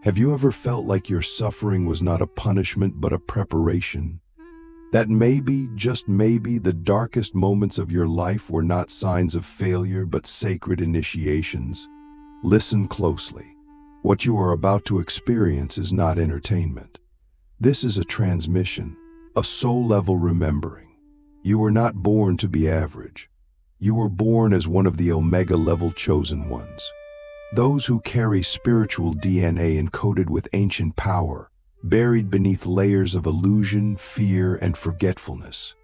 Have you ever felt like your suffering was not a punishment but a preparation? That maybe, just maybe, the darkest moments of your life were not signs of failure but sacred initiations? Listen closely. What you are about to experience is not entertainment. This is a transmission, a soul-level remembering. You were not born to be average. You were born as one of the Omega-level chosen ones. Those who carry spiritual DNA encoded with ancient power, buried beneath layers of illusion, fear, and forgetfulness.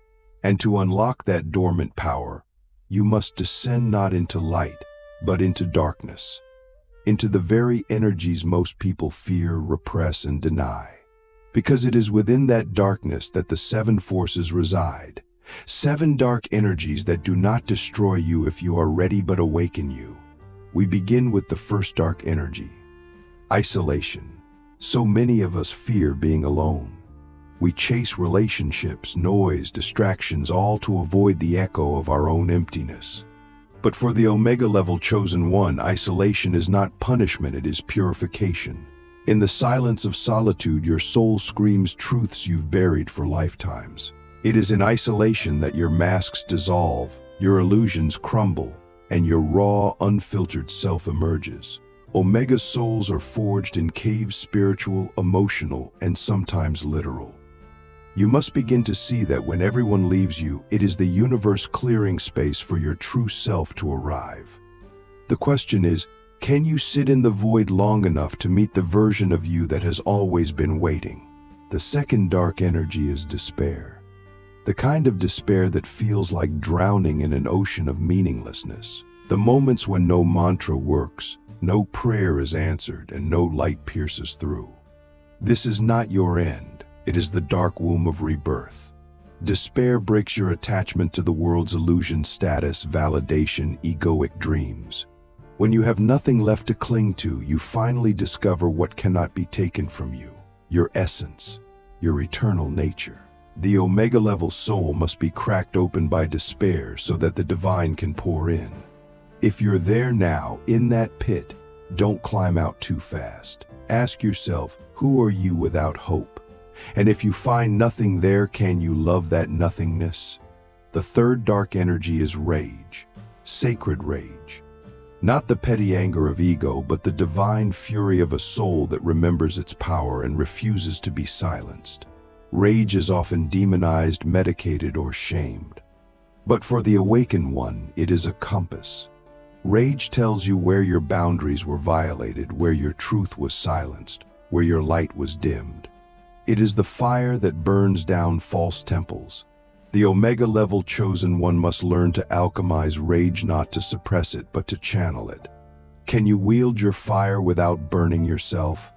And to unlock that dormant power, you must descend not into light, but into darkness. Into the very energies most people fear, repress, and deny. Because it is within that darkness that the 7 forces reside. 7 dark energies that do not destroy you if you are ready but awaken you. We begin with the first dark energy, isolation. So many of us fear being alone. We chase relationships, noise, distractions, all to avoid the echo of our own emptiness. But for the Omega-level chosen one, isolation is not punishment, it is purification. In the silence of solitude, your soul screams truths you've buried for lifetimes. It is in isolation that your masks dissolve, your illusions crumble, and your raw, unfiltered self emerges. Omega souls are forged in caves, spiritual, emotional, and sometimes literal. You must begin to see that when everyone leaves you, it is the universe clearing space for your true self to arrive. The question is, can you sit in the void long enough to meet the version of you that has always been waiting? The second dark energy is despair. The kind of despair that feels like drowning in an ocean of meaninglessness. The moments when no mantra works, no prayer is answered, and no light pierces through. This is not your end. It is the dark womb of rebirth. Despair breaks your attachment to the world's illusion, status, validation, egoic dreams. When you have nothing left to cling to, you finally discover what cannot be taken from you, your essence, your eternal nature. The Omega-level soul must be cracked open by despair so that the divine can pour in. If you're there now, in that pit, don't climb out too fast. Ask yourself, who are you without hope? And if you find nothing there, can you love that nothingness? The third dark energy is rage, sacred rage. Not the petty anger of ego, but the divine fury of a soul that remembers its power and refuses to be silenced. Rage is often demonized, medicated, or shamed. But for the awakened one, it is a compass. Rage tells you where your boundaries were violated, where your truth was silenced, where your light was dimmed. It is the fire that burns down false temples. The Omega-level chosen one must learn to alchemize rage, not to suppress it, but to channel it. Can you wield your fire without burning yourself?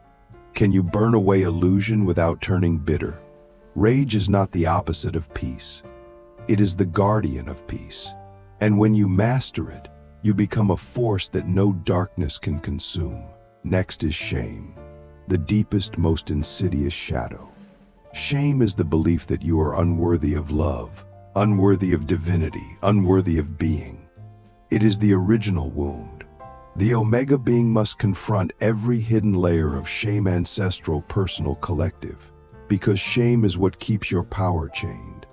Can you burn away illusion without turning bitter? Rage is not the opposite of peace. It is the guardian of peace. And when you master it, you become a force that no darkness can consume. Next is shame, the deepest, most insidious shadow. Shame is the belief that you are unworthy of love, unworthy of divinity, unworthy of being. It is the original wound. The Omega being must confront every hidden layer of shame, ancestral, personal, collective. Because shame is what keeps your power chained.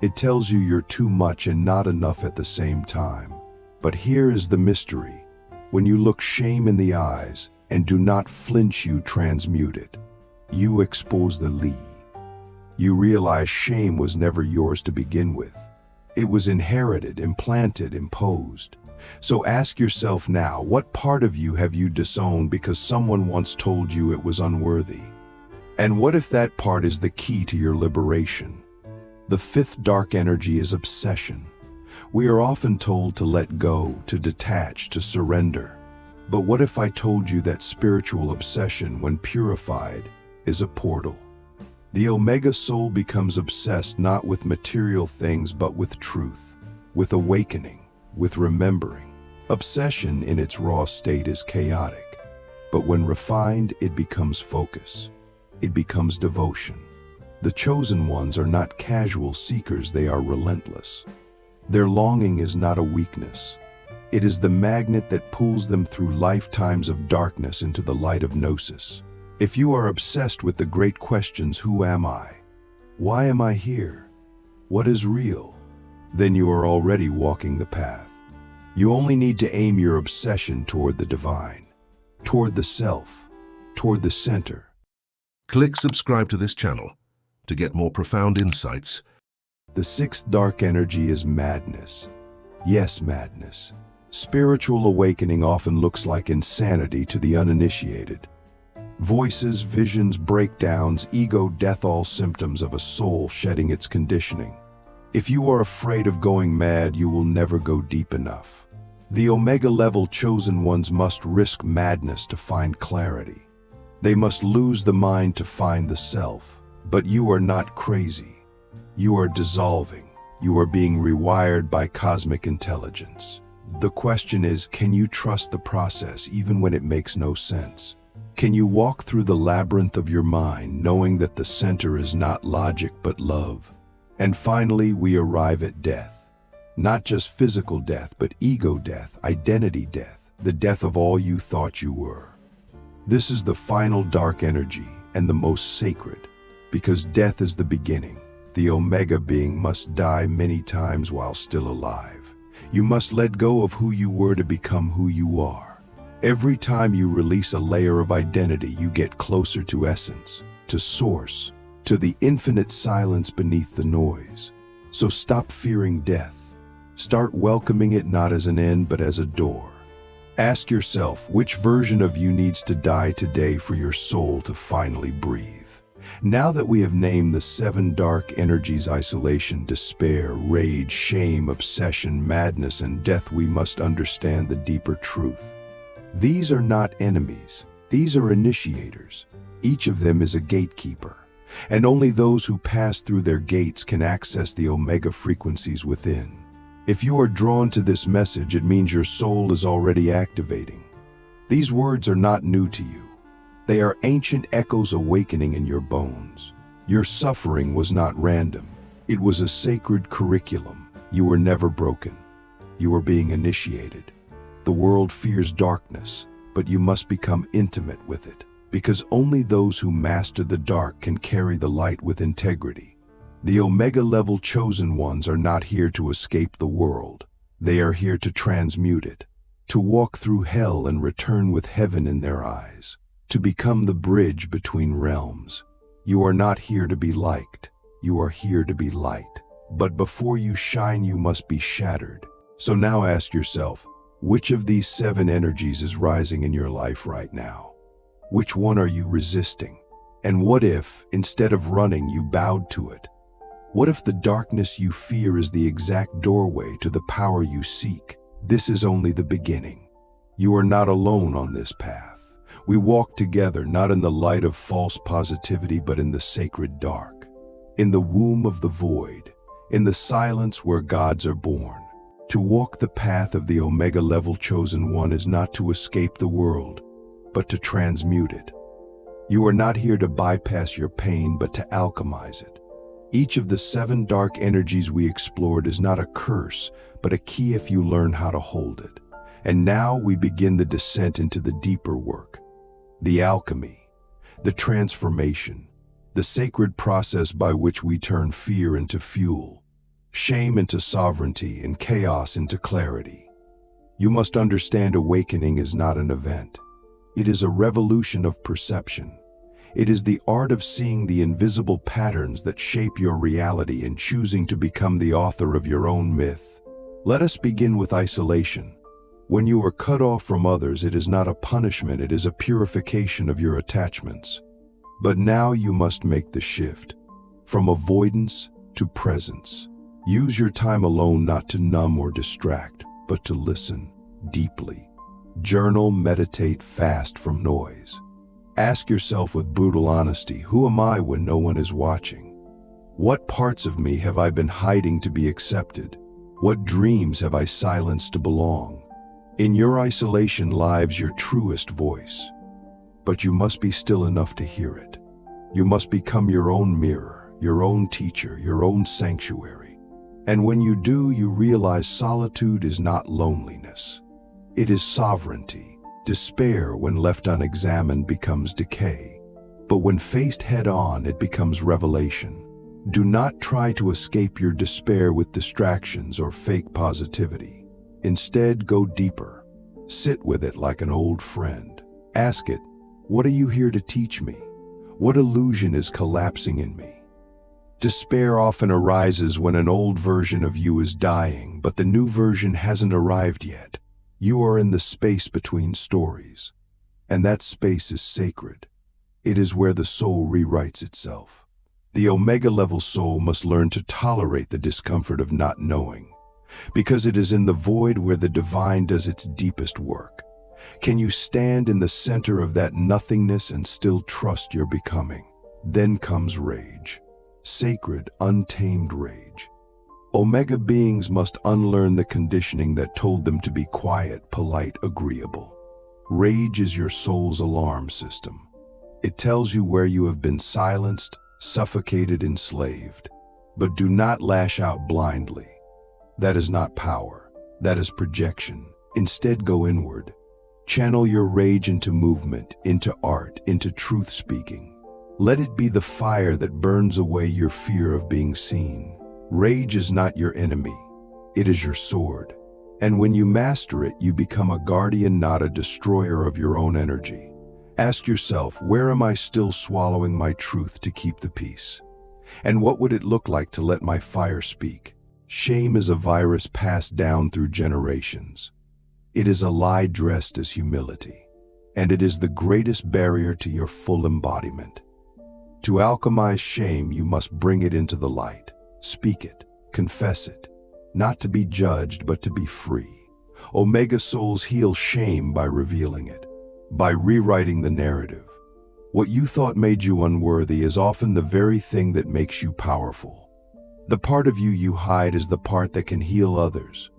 It tells you you're too much and not enough at the same time. But here is the mystery. When you look shame in the eyes and do not flinch, you transmute it. You expose the lie. You realize shame was never yours to begin with. It was inherited, implanted, imposed. So ask yourself now, what part of you have you disowned because someone once told you it was unworthy? And what if that part is the key to your liberation? The fifth dark energy is obsession. We are often told to let go, to detach, to surrender. But what if I told you that spiritual obsession, when purified, is a portal? The Omega soul becomes obsessed not with material things but with truth, with awakening, with remembering. Obsession in its raw state is chaotic, but when refined, it becomes focus. It becomes devotion. The chosen ones are not casual seekers, they are relentless. Their longing is not a weakness. It is the magnet that pulls them through lifetimes of darkness into the light of gnosis. If you are obsessed with the great questions, who am I? Why am I here? What is real? Then you are already walking the path. You only need to aim your obsession toward the divine, toward the self, toward the center. Click subscribe to this channel to get more profound insights. The sixth dark energy is madness. Yes, madness. Spiritual awakening often looks like insanity to the uninitiated. Voices, visions, breakdowns, ego death, all symptoms of a soul shedding its conditioning. If you are afraid of going mad, you will never go deep enough. The Omega level chosen ones must risk madness to find clarity. They must lose the mind to find the self. But you are not crazy. You are dissolving. You are being rewired by cosmic intelligence. The question is, can you trust the process even when it makes no sense? Can you walk through the labyrinth of your mind knowing that the center is not logic but love? And finally, we arrive at death. Not just physical death, but ego death, identity death, the death of all you thought you were. This is the final dark energy and the most sacred, because death is the beginning. The Omega being must die many times while still alive. You must let go of who you were to become who you are. Every time you release a layer of identity, you get closer to essence, to source, to the infinite silence beneath the noise. So stop fearing death. Start welcoming it not as an end, but as a door. Ask yourself, which version of you needs to die today for your soul to finally breathe? Now that we have named the 7 dark energies, isolation, despair, rage, shame, obsession, madness, and death, we must understand the deeper truth. These are not enemies. These are initiators. Each of them is a gatekeeper, and only those who pass through their gates can access the Omega frequencies within. If you are drawn to this message, it means your soul is already activating. These words are not new to you. They are ancient echoes awakening in your bones. Your suffering was not random. It was a sacred curriculum. You were never broken. You were being initiated. The world fears darkness, but you must become intimate with it, because only those who master the dark can carry the light with integrity. The Omega level chosen ones are not here to escape the world. They are here to transmute it, to walk through hell and return with heaven in their eyes, to become the bridge between realms. You are not here to be liked. You are here to be light. But before you shine, you must be shattered. So now ask yourself, which of these 7 energies is rising in your life right now? Which one are you resisting? And what if, instead of running, you bowed to it? What if the darkness you fear is the exact doorway to the power you seek? This is only the beginning. You are not alone on this path. We walk together, not in the light of false positivity, but in the sacred dark, in the womb of the void, in the silence where gods are born. To walk the path of the Omega level chosen one is not to escape the world, but to transmute it. You are not here to bypass your pain, but to alchemize it. Each of the 7 dark energies we explored is not a curse, but a key if you learn how to hold it. And now we begin the descent into the deeper work. The alchemy, the transformation, the sacred process by which we turn fear into fuel, shame into sovereignty, and chaos into clarity. You must understand, awakening is not an event. It is a revolution of perception. It is the art of seeing the invisible patterns that shape your reality and choosing to become the author of your own myth. Let us begin with isolation. When you are cut off from others, it is not a punishment, it is a purification of your attachments. But now you must make the shift, from avoidance to presence. Use your time alone not to numb or distract, but to listen deeply. Journal, meditate, fast from noise. Ask yourself with brutal honesty, who am I when no one is watching? What parts of me have I been hiding to be accepted? What dreams have I silenced to belong? In your isolation lies your truest voice, but you must be still enough to hear it. You must become your own mirror, your own teacher, your own sanctuary. And when you do, you realize solitude is not loneliness. It is sovereignty. Despair, when left unexamined, becomes decay. But when faced head-on, it becomes revelation. Do not try to escape your despair with distractions or fake positivity. Instead, go deeper. Sit with it like an old friend. Ask it, what are you here to teach me? What illusion is collapsing in me? Despair often arises when an old version of you is dying, but the new version hasn't arrived yet. You are in the space between stories, and that space is sacred. It is where the soul rewrites itself. The Omega-level soul must learn to tolerate the discomfort of not knowing, because it is in the void where the divine does its deepest work. Can you stand in the center of that nothingness and still trust your becoming? Then comes rage. Sacred, untamed rage. Omega beings must unlearn the conditioning that told them to be quiet, polite, agreeable. Rage is your soul's alarm system. It tells you where you have been silenced, suffocated, enslaved. But do not lash out blindly. That is not power. That is projection. Instead, go inward. Channel your rage into movement, into art, into truth speaking. Let it be the fire that burns away your fear of being seen. Rage is not your enemy. It is your sword. And when you master it, you become a guardian, not a destroyer of your own energy. Ask yourself, where am I still swallowing my truth to keep the peace? And what would it look like to let my fire speak? Shame is a virus passed down through generations. It is a lie dressed as humility, and it is the greatest barrier to your full embodiment. To alchemize shame, you must bring it into the light. Speak it, confess it, not to be judged, but to be free. Omega souls heal shame by revealing it, by rewriting the narrative. What you thought made you unworthy is often the very thing that makes you powerful. The part of you you hide is the part that can heal others,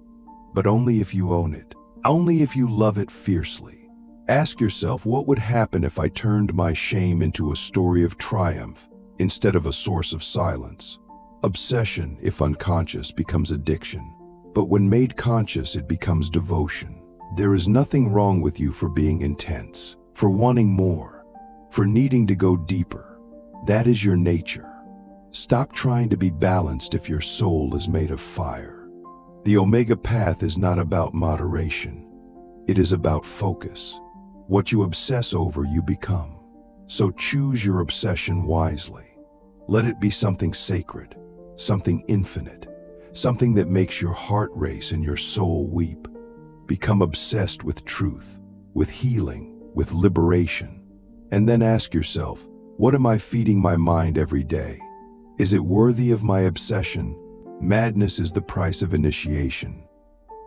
but only if you own it, only if you love it fiercely. Ask yourself, what would happen if I turned my shame into a story of triumph instead of a source of silence? Obsession, if unconscious, becomes addiction. But when made conscious, it becomes devotion. There is nothing wrong with you for being intense, for wanting more, for needing to go deeper. That is your nature. Stop trying to be balanced if your soul is made of fire. The Omega path is not about moderation. It is about focus. What you obsess over, you become. So choose your obsession wisely. Let it be something sacred, something infinite, something that makes your heart race and your soul weep. Become obsessed with truth, with healing, with liberation. And then ask yourself, what am I feeding my mind every day? Is it worthy of my obsession? Madness is the price of initiation.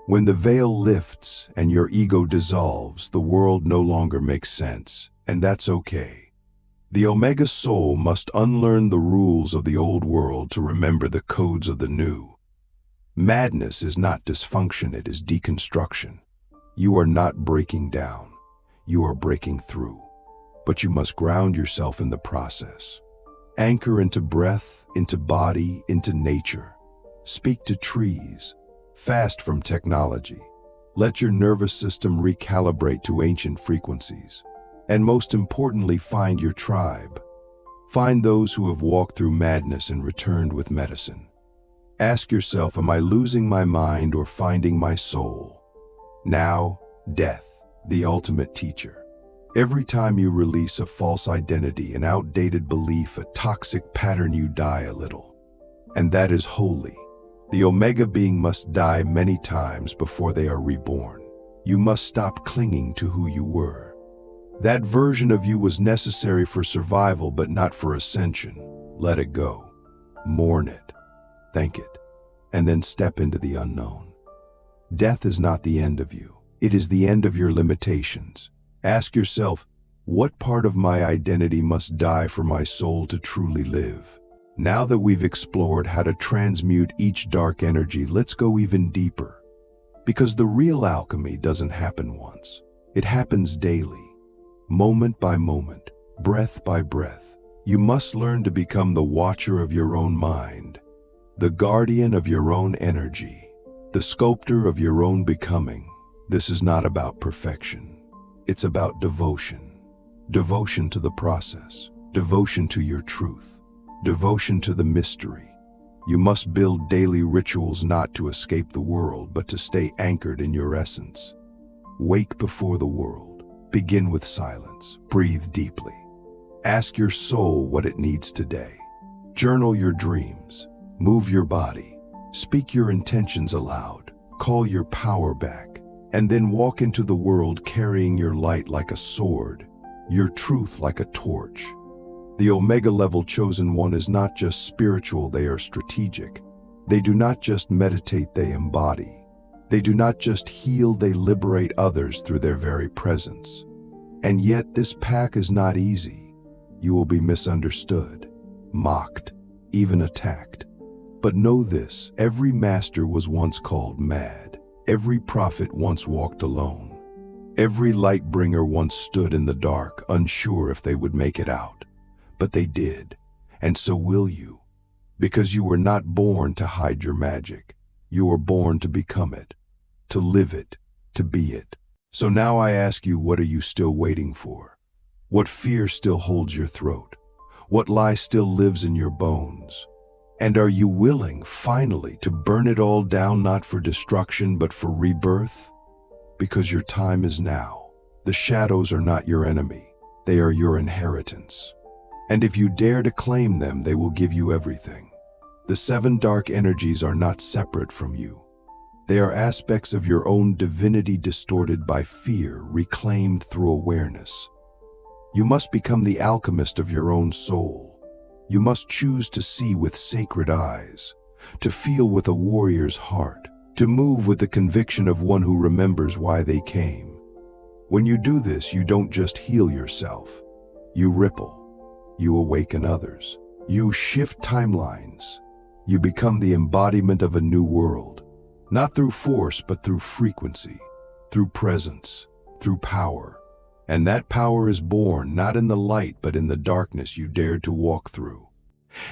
When the veil lifts and your ego dissolves, the world no longer makes sense, and that's okay. The Omega soul must unlearn the rules of the old world to remember the codes of the new. Madness is not dysfunction, it is deconstruction. You are not breaking down, you are breaking through. But you must ground yourself in the process. Anchor into breath, into body, into nature. Speak to trees. Fast from technology. Let your nervous system recalibrate to ancient frequencies. And most importantly, find your tribe. Find those who have walked through madness and returned with medicine. Ask yourself, am I losing my mind or finding my soul? Now, death, the ultimate teacher. Every time you release a false identity, an outdated belief, a toxic pattern, you die a little. And that is holy. The Omega being must die many times before they are reborn. You must stop clinging to who you were. That version of you was necessary for survival, but not for ascension. Let it go. Mourn it. Thank it. And then step into the unknown. Death is not the end of you. It is the end of your limitations. Ask yourself, what part of my identity must die for my soul to truly live? Now that we've explored how to transmute each dark energy, let's go even deeper. Because the real alchemy doesn't happen once. It happens daily, moment by moment, breath by breath. You must learn to become the watcher of your own mind, the guardian of your own energy, the sculptor of your own becoming. This is not about perfection. It's about devotion. Devotion to the process. devotion to your truth, devotion to the mystery. You must build daily rituals not to escape the world, but to stay anchored in your essence. Wake before the world. Begin with silence. Breathe deeply. Ask your soul what it needs today. Journal your dreams. Move your body. Speak your intentions aloud. Call your power back. And then walk into the world carrying your light like a sword, your truth like a torch. The Omega level chosen one is not just spiritual, they are strategic. They do not just meditate, they embody. They do not just heal, they liberate others through their very presence. And yet this path is not easy. You will be misunderstood, mocked, even attacked. But know this, every master was once called mad. Every prophet once walked alone. Every light bringer once stood in the dark, unsure if they would make it out. But they did, and so will you. Because you were not born to hide your magic. You were born to become it, to live it, to be it. So now I ask you, what are you still waiting for? What fear still holds your throat? What lie still lives in your bones? And are you willing, finally, to burn it all down, not for destruction, but for rebirth? Because your time is now. The shadows are not your enemy. They are your inheritance. And if you dare to claim them, they will give you everything. The 7 dark energies are not separate from you. They are aspects of your own divinity distorted by fear, reclaimed through awareness. You must become the alchemist of your own soul. You must choose to see with sacred eyes, to feel with a warrior's heart, to move with the conviction of one who remembers why they came. When you do this, you don't just heal yourself. You ripple. You awaken others. You shift timelines. You become the embodiment of a new world, not through force, but through frequency, through presence, through power. And that power is born not in the light, but in the darkness you dared to walk through.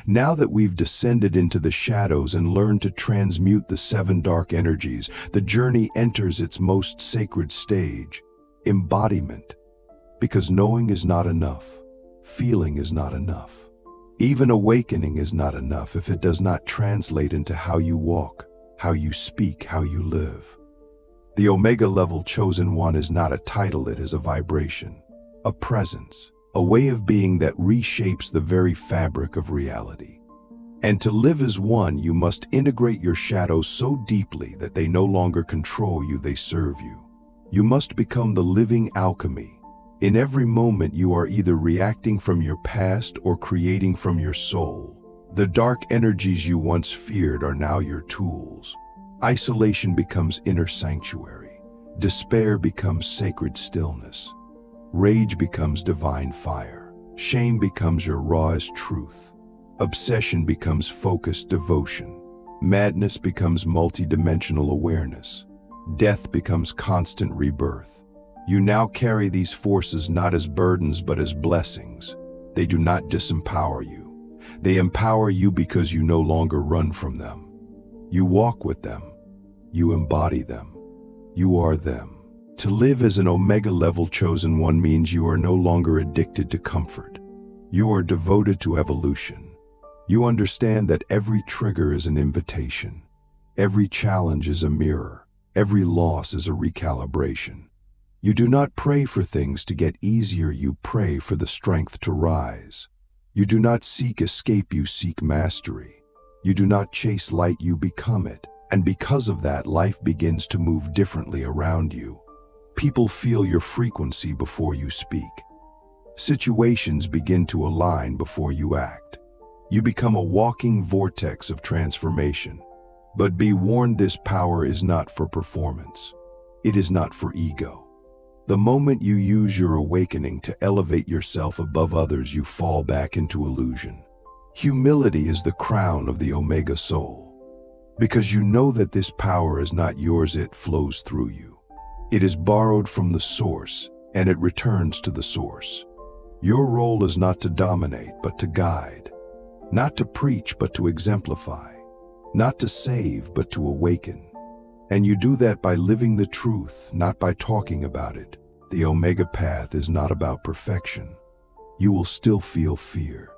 Now that we've descended into the shadows and learned to transmute the 7 dark energies, the journey enters its most sacred stage, embodiment. Because knowing is not enough. Feeling is not enough. Even awakening is not enough if it does not translate into how you walk, how you speak, how you live. The Omega level chosen one is not a title, it is a vibration, a presence, a way of being that reshapes the very fabric of reality. And to live as one, you must integrate your shadows so deeply that they no longer control you, they serve you. You must become the living alchemy. In every moment you are either reacting from your past or creating from your soul. The dark energies you once feared are now your tools. Isolation becomes inner sanctuary. Despair becomes sacred stillness. Rage becomes divine fire. Shame becomes your rawest truth. Obsession becomes focused devotion. Madness becomes multidimensional awareness. Death becomes constant rebirth. You now carry these forces not as burdens but as blessings. They do not disempower you. They empower you because you no longer run from them. You walk with them. You embody them. You are them. To live as an Omega level chosen one means you are no longer addicted to comfort. You are devoted to evolution. You understand that every trigger is an invitation. Every challenge is a mirror. Every loss is a recalibration. You do not pray for things to get easier, you pray for the strength to rise. You do not seek escape, you seek mastery. You do not chase light, you become it. And because of that, life begins to move differently around you. People feel your frequency before you speak. Situations begin to align before you act. You become a walking vortex of transformation. But be warned, this power is not for performance. It is not for ego. The moment you use your awakening to elevate yourself above others, you fall back into illusion. Humility is the crown of the Omega soul. Because you know that this power is not yours, it flows through you. It is borrowed from the source, and it returns to the source. Your role is not to dominate, but to guide. Not to preach, but to exemplify. Not to save, but to awaken. And you do that by living the truth, not by talking about it. The Omega path is not about perfection. You will still feel fear.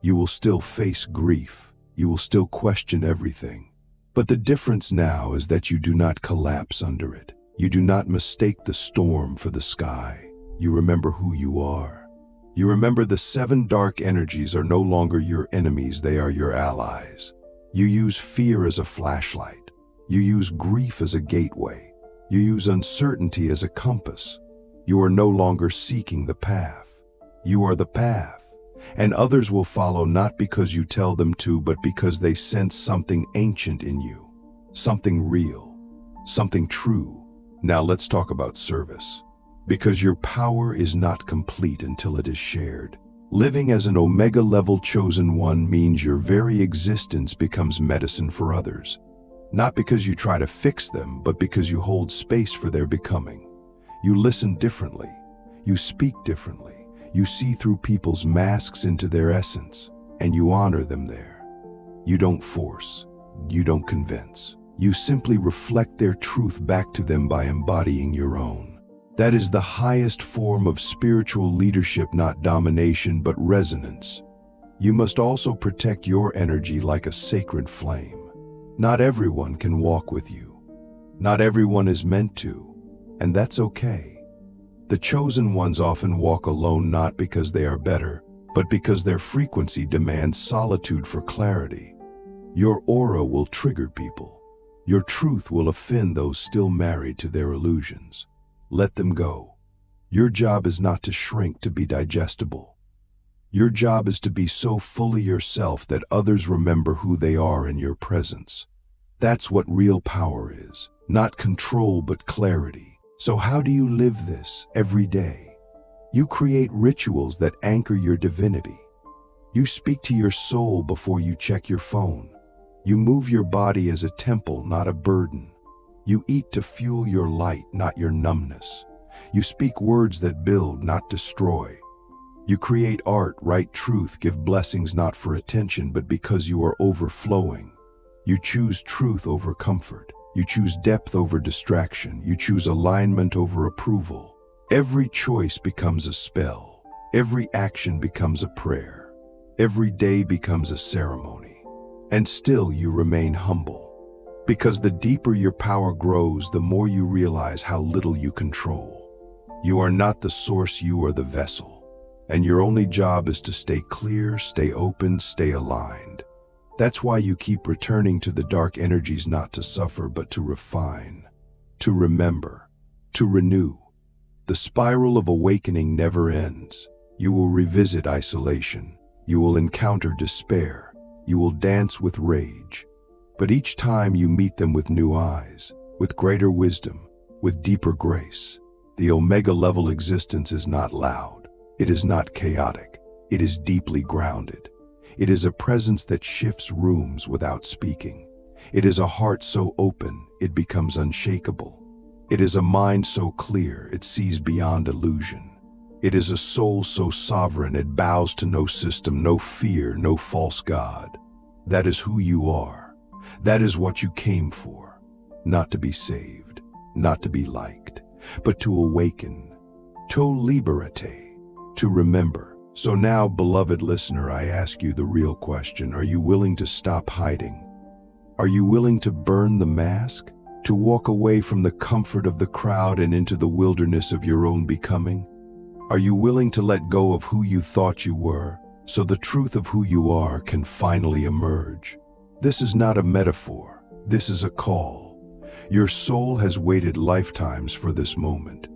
You will still face grief. You will still question everything. But the difference now is that you do not collapse under it. You do not mistake the storm for the sky. You remember who you are. You remember the 7 dark energies are no longer your enemies, they are your allies. You use fear as a flashlight. You use grief as a gateway. You use uncertainty as a compass. You are no longer seeking the path. You are the path. And others will follow not because you tell them to, but because they sense something ancient in you, something real, something true. Now let's talk about service. Because your power is not complete until it is shared. Living as an Omega level chosen one means your very existence becomes medicine for others. Not because you try to fix them, but because you hold space for their becoming. You listen differently. You speak differently. You see through people's masks into their essence, and you honor them there. You don't force. You don't convince. You simply reflect their truth back to them by embodying your own. That is the highest form of spiritual leadership, not domination, but resonance. You must also protect your energy like a sacred flame. Not everyone can walk with you. Not everyone is meant to, and that's okay. The chosen ones often walk alone not because they are better, but because their frequency demands solitude for clarity. Your aura will trigger people. Your truth will offend those still married to their illusions. Let them go. Your job is not to shrink to be digestible. Your job is to be so fully yourself that others remember who they are in your presence. That's what real power is, not control but clarity. So how do you live this every day? You create rituals that anchor your divinity. You speak to your soul before you check your phone. You move your body as a temple, not a burden. You eat to fuel your light, not your numbness. You speak words that build, not destroy. You create art, write truth, give blessings not for attention, but because you are overflowing. You choose truth over comfort. You choose depth over distraction. You choose alignment over approval. Every choice becomes a spell. Every action becomes a prayer. Every day becomes a ceremony. And still you remain humble. Because the deeper your power grows, the more you realize how little you control. You are not the source, you are the vessel. And your only job is to stay clear, stay open, stay aligned. That's why you keep returning to the dark energies, not to suffer, but to refine, to remember, to renew. The spiral of awakening never ends. You will revisit isolation. You will encounter despair. You will dance with rage. But each time you meet them with new eyes, with greater wisdom, with deeper grace. The Omega level existence is not loud. It is not chaotic. It is deeply grounded. It is a presence that shifts rooms without speaking. It is a heart so open, it becomes unshakable. It is a mind so clear, it sees beyond illusion. It is a soul so sovereign, it bows to no system, no fear, no false god. That is who you are. That is what you came for. Not to be saved, not to be liked, but to awaken, to liberate, to remember. So now, beloved listener, I ask you the real question. Are you willing to stop hiding? Are you willing to burn the mask? To walk away from the comfort of the crowd and into the wilderness of your own becoming? Are you willing to let go of who you thought you were, so the truth of who you are can finally emerge? This is not a metaphor. This is a call. Your soul has waited lifetimes for this moment.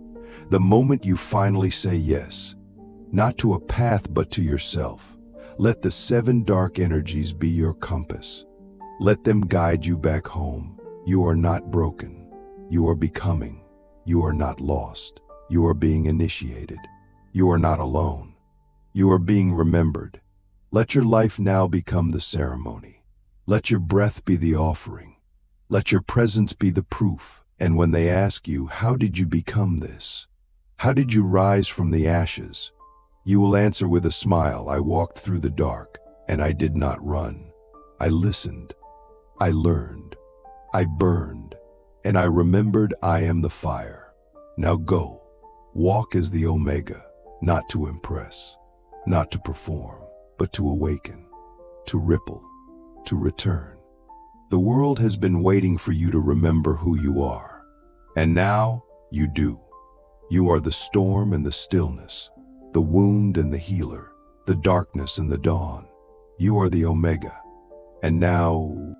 The moment you finally say yes. Not to a path, but to yourself. Let the 7 dark energies be your compass. Let them guide you back home. You are not broken. You are becoming. You are not lost. You are being initiated. You are not alone. You are being remembered. Let your life now become the ceremony. Let your breath be the offering. Let your presence be the proof. And when they ask you, how did you become this? How did you rise from the ashes? You will answer with a smile, I walked through the dark, and I did not run. I listened. I learned. I burned. And I remembered I am the fire. Now go. Walk as the Omega, not to impress, not to perform, but to awaken, to ripple, to return. The world has been waiting for you to remember who you are. And now you do. You are the storm and the stillness, the wound and the healer, the darkness and the dawn. You are the Omega. And now